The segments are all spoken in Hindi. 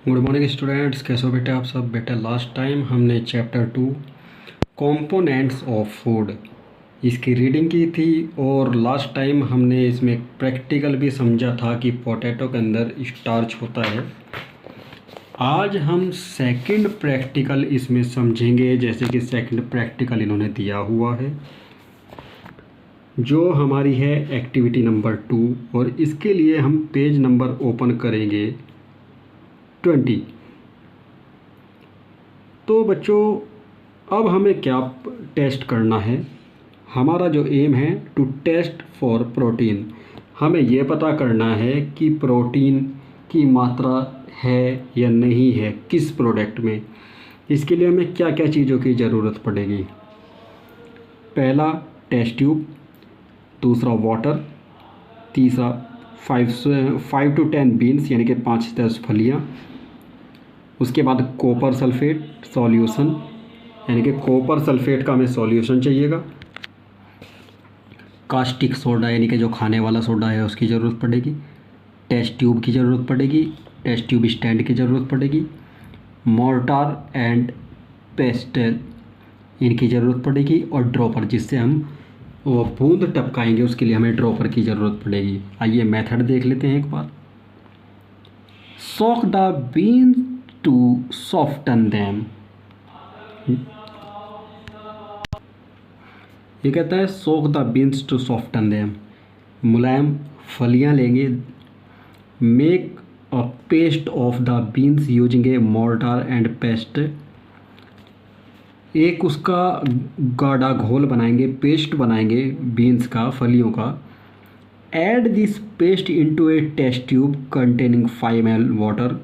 गुड मॉर्निंग स्टूडेंट्स, कैसे हो बेटा आप सब। बेटा लास्ट टाइम हमने चैप्टर 2 कंपोनेंट्स ऑफ फूड इसकी रीडिंग की थी और लास्ट टाइम हमने इसमें प्रैक्टिकल भी समझा था कि पोटैटो के अंदर स्टार्च होता है। आज हम सेकंड प्रैक्टिकल इसमें समझेंगे, जैसे कि सेकंड प्रैक्टिकल इन्होंने दिया हुआ है जो हमारी है एक्टिविटी नंबर 2, और इसके लिए हम पेज नंबर ओपन करेंगे 20। तो बच्चों अब हमें क्या टेस्ट करना है। हमारा जो एम है टू टेस्ट फॉर प्रोटीन। हमें ये पता करना है कि प्रोटीन की मात्रा है या नहीं है किस प्रोडक्ट में। इसके लिए हमें क्या क्या चीज़ों की ज़रूरत पड़ेगी। पहला टेस्ट ट्यूब, दूसरा वाटर, तीसरा 5 to 10 बीन्स यानी कि 5 से 10 फलियाँ, उसके बाद कॉपर सल्फेट सॉल्यूशन यानी कि कॉपर सल्फेट का हमें सॉल्यूशन चाहिएगा। कास्टिक सोडा यानी कि जो खाने वाला सोडा है उसकी ज़रूरत पड़ेगी। टेस्ट ट्यूब की ज़रूरत पड़ेगी, टेस्ट ट्यूब स्टैंड की ज़रूरत पड़ेगी। मोर्टार एंड पेस्टल इनकी ज़रूरत पड़ेगी, और ड्रॉपर जिससे हम वो बूंद टपकाएंगे उसके लिए हमें ड्रॉपर की ज़रूरत पड़ेगी। आइए मेथड देख लेते हैं एक बार। Soak the beans to soften them. ये कहता है soak the beans to soften them, मुलायम फलियां लेंगे। Make a paste of the beans using a mortar and pestle. एक उसका गाढ़ा घोल बनाएंगे, पेस्ट बनाएंगे बीन्स का, फलियों का। Add this paste into a test tube containing 5 ml water.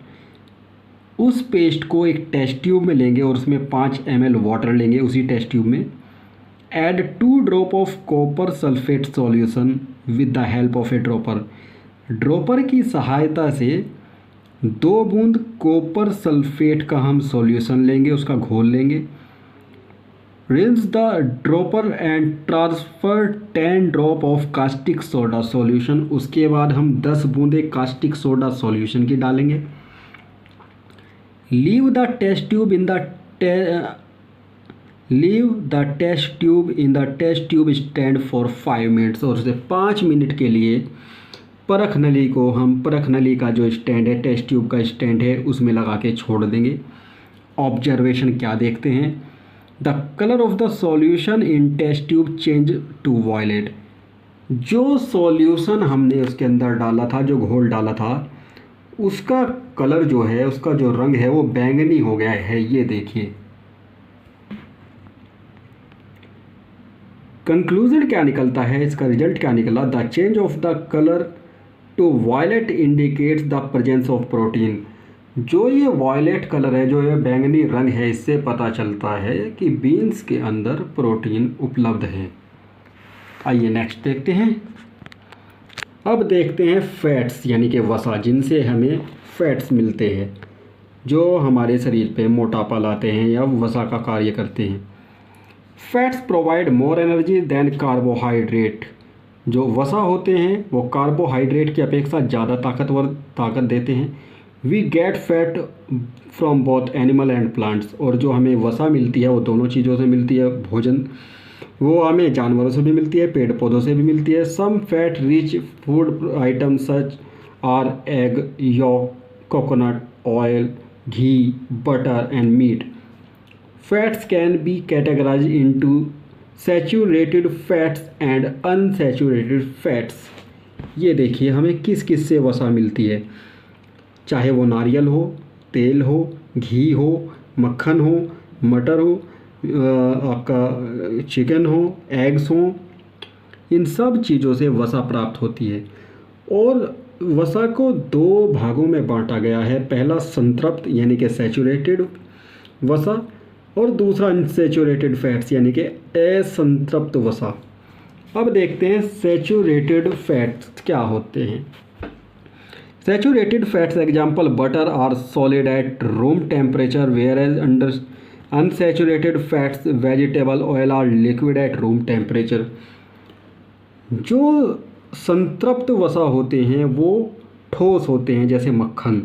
उस पेस्ट को एक टेस्ट ट्यूब में लेंगे और उसमें 5 ml वाटर लेंगे उसी टेस्ट ट्यूब में। Add 2 drop of copper sulphate solution with the help of A dropper. Dropper की सहायता से 2 बूंद कॉपर सल्फेट का हम सॉल्यूशन लेंगे, उसका घोल लेंगे। Rinse the dropper and transfer 10 drop of caustic soda solution. उसके बाद हम 10 बूंदे कास्टिक सोडा सॉल्यूशन की डालेंगे। Leave the test tube in the test tube stand for 5 minutes. और उसे 5 मिनट के लिए परख नली को हम, परख नली का जो स्टैंड है, टेस्ट ट्यूब का स्टैंड है, उसमें लगा के छोड़ देंगे। ऑब्जर्वेशन क्या देखते हैं। The colour of the solution in test tube change to violet. जो सॉल्यूशन हमने उसके अंदर डाला था, जो घोल डाला था, उसका कलर जो है, उसका जो रंग है वो बैंगनी हो गया है। ये देखिए कंक्लूजन क्या निकलता है, इसका रिजल्ट क्या निकला। The change of the colour to violet indicates the presence of protein. जो ये वॉयलेट कलर है, जो ये बैंगनी रंग है, इससे पता चलता है कि बीन्स के अंदर प्रोटीन उपलब्ध है। आइए नेक्स्ट देखते हैं। अब देखते हैं फैट्स यानी कि वसा, जिनसे हमें फैट्स मिलते हैं, जो हमारे शरीर पे मोटापा लाते हैं या वसा का कार्य करते हैं। Fats provide more energy than carbohydrate. जो वसा होते हैं वो कार्बोहाइड्रेट की अपेक्षा ज़्यादा ताकत देते हैं। We get fat from both animal and plants. और जो हमें वसा मिलती है वो दोनों चीज़ों से मिलती है। भोजन वो हमें जानवरों से भी मिलती है, पेड़ पौधों से भी मिलती है। Some fat rich food item such are egg, yolk, coconut oil, ghee, butter and meat. Fats can be categorised into saturated fats and unsaturated fats. ये देखिए हमें किस किस से वसा मिलती है, चाहे वो नारियल हो, तेल हो, घी हो, मक्खन हो, मटर हो, आपका चिकन हो, एग्स हो, इन सब चीज़ों से वसा प्राप्त होती है। और वसा को 2 भागों में बांटा गया है। पहला संतृप्त यानी कि सैचुरेटेड वसा, और दूसरा अनसैचुरेटेड फैट्स यानी कि असंतृप्त वसा। अब देखते हैं सैचुरेटेड फैट्स क्या होते हैं। Saturated fats example butter are solid at room temperature, whereas under unsaturated fats vegetable oil are liquid at room temperature. जो संतृप्त वसा होते हैं वो ठोस होते हैं, जैसे मक्खन,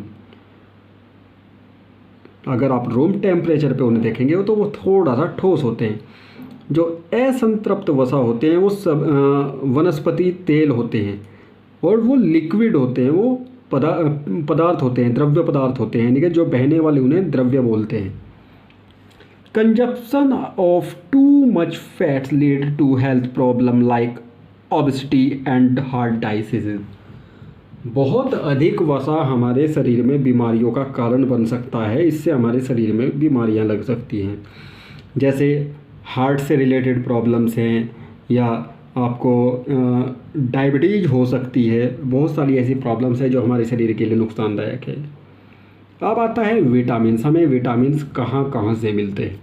अगर आप रूम टेम्परेचर पे उन्हें देखेंगे तो वो थोड़ा सा ठोस होते हैं। जो असंतृप्त वसा होते हैं वो सब वनस्पति तेल होते हैं, और वो लिक्विड होते हैं, वो पदार्थ होते हैं, द्रव्य पदार्थ होते हैं, यानी कि जो बहने वाले उन्हें द्रव्य बोलते हैं। Consumption of too much fats lead to health problem like obesity and heart disease. बहुत अधिक वसा हमारे शरीर में बीमारियों का कारण बन सकता है, इससे हमारे शरीर में बीमारियां लग सकती हैं, जैसे हार्ट से रिलेटेड प्रॉब्लम्स हैं, या आपको डायबिटीज़ हो सकती है। बहुत सारी ऐसी प्रॉब्लम्स है जो हमारे शरीर के लिए नुकसानदायक है। अब आता है विटामिन्स। हमें विटामिन्स कहाँ कहाँ से मिलते हैं।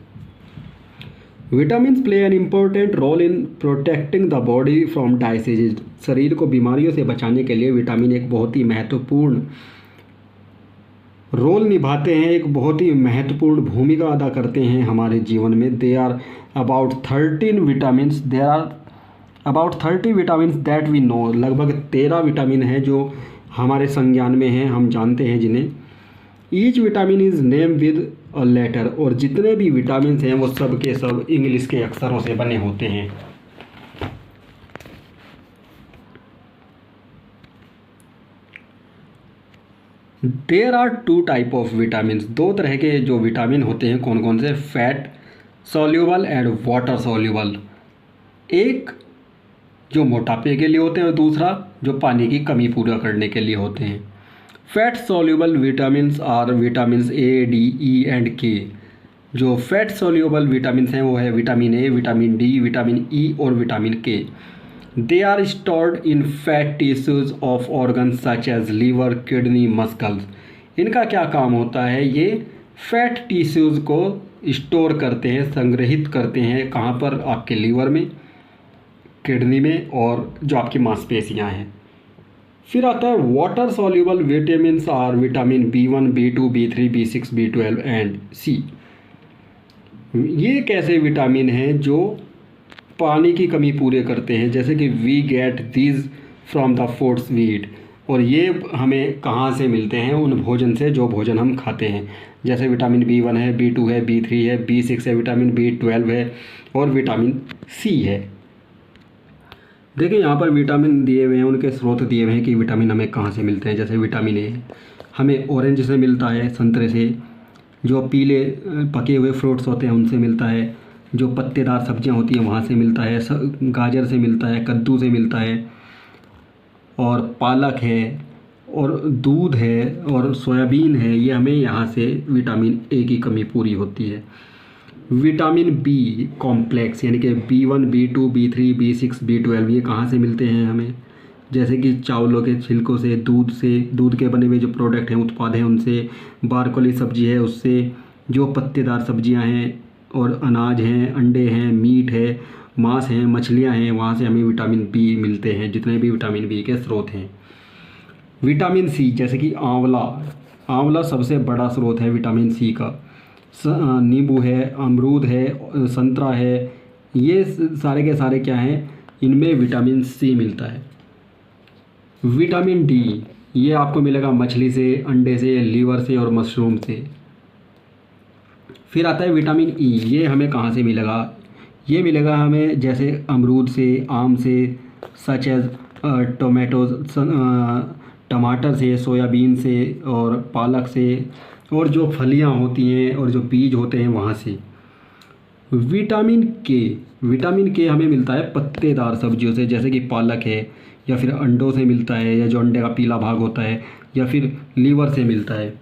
Vitamins play an important role in protecting the body from disease. शरीर को बीमारियों से बचाने के लिए विटामिन एक बहुत ही महत्वपूर्ण रोल निभाते हैं, एक बहुत ही महत्वपूर्ण भूमिका अदा करते हैं हमारे जीवन में। There are about 30 vitamins that we know. लगभग 13 विटामिन हैं जो हमारे संज्ञान में हैं, हम जानते हैं जिन्हें। Each vitamin is name with a letter. और जितने भी विटामिन हैं वो सब के सब इंग्लिश के अक्षरों से बने होते हैं। There are 2 type of vitamins. 2 तरह के जो विटामिन होते हैं, कौन कौन से? Fat soluble and water soluble. एक जो मोटापे के लिए होते हैं और दूसरा जो पानी की कमी पूरा करने के लिए होते हैं। Fat soluble vitamins are vitamins A, D, E and K. जो फैट सॉल्यूबल विटामिन्स हैं वो है vitamin A, vitamin D, vitamin E और vitamin K. They are stored in fat tissues of organs such as liver, kidney, muscles. इनका क्या काम होता है? ये फैट टिश्यूज़ को स्टोर करते हैं, संग्रहित करते हैं। कहाँ पर? आपके लीवर में, किडनी में, और जो आपकी मांसपेशियाँ हैं। फिर आता है water soluble vitamins are vitamin B1, B2, B3, B6, B12 and C। ये कैसे विटामिन हैं जो पानी की कमी पूरे करते हैं, जैसे कि we get these from the foods we eat. और ये हमें कहाँ से मिलते हैं? उन भोजन से जो भोजन हम खाते हैं। जैसे विटामिन B1 है, B2 है, B3 है, B6 है, विटामिन B12 है और विटामिन C है। देखिए यहाँ पर विटामिन दिए हुए हैं, उनके स्रोत दिए हुए हैं कि विटामिन हमें कहाँ से मिलते हैं। जैसे विटामिन ए हमें ऑरेंज से मिलता है, संतरे से। जो पीले पके हुए फ्रूट्स होते हैं उनसे मिलता है। जो पत्तेदार सब्जियां होती हैं वहाँ से मिलता है। गाजर से मिलता है, कद्दू से मिलता है, और पालक है, और दूध है, और सोयाबीन है। ये हमें यहाँ से विटामिन ए की कमी पूरी होती है। विटामिन बी कॉम्प्लेक्स यानी कि B1, B2, B3, B6, B12 ये कहाँ से मिलते हैं हमें? जैसे कि चावलों के छिलकों से, दूध के बने हुए जो प्रोडक्ट हैं, उत्पाद हैं उनसे, बारकोली सब्जी है उससे, जो पत्तेदार सब्जियां हैं, और अनाज हैं, अंडे हैं, मीट है, मांस हैं, मछलियां हैं, वहाँ से हमें विटामिन बी मिलते हैं। जितने भी विटामिन बी के स्रोत हैं। विटामिन सी जैसे कि आंवला सबसे बड़ा स्रोत है विटामिन सी का। नींबू है, अमरूद है, संतरा है, ये सारे के सारे क्या हैं? इनमें विटामिन सी मिलता है। विटामिन डी ये आपको मिलेगा मछली से, अंडे से, लीवर से और मशरूम से। फिर आता है विटामिन ई। ये हमें कहाँ से मिलेगा? ये मिलेगा हमें जैसे अमरूद से, आम से, सच एज टमाटर से, सोयाबीन से और पालक से, और जो फलियाँ होती हैं और जो बीज होते हैं वहाँ से। विटामिन के हमें मिलता है पत्तेदार सब्जियों से, जैसे कि पालक है, या फिर अंडों से मिलता है, या जो अंडे का पीला भाग होता है, या फिर लीवर से मिलता है।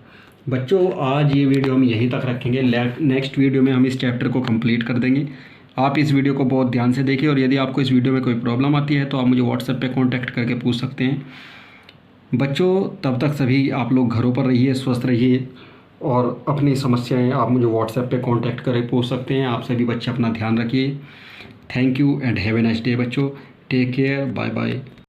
बच्चों आज ये वीडियो हम यहीं तक रखेंगे। नेक्स्ट वीडियो में हम इस चैप्टर को कंप्लीट कर देंगे। आप इस वीडियो को बहुत ध्यान से देखिए, और यदि आपको इस वीडियो में कोई प्रॉब्लम आती है तो आप मुझे व्हाट्सएप पे कांटेक्ट करके पूछ सकते हैं। बच्चों तब तक सभी आप लोग घरों पर रहिए, स्वस्थ रहिए, और अपनी समस्याएं आप मुझे व्हाट्सएप पे कांटेक्ट करके पूछ सकते हैं। आप सभी बच्चे अपना ध्यान रखिए। Thank you and have a nice day बच्चों। Take care, bye bye.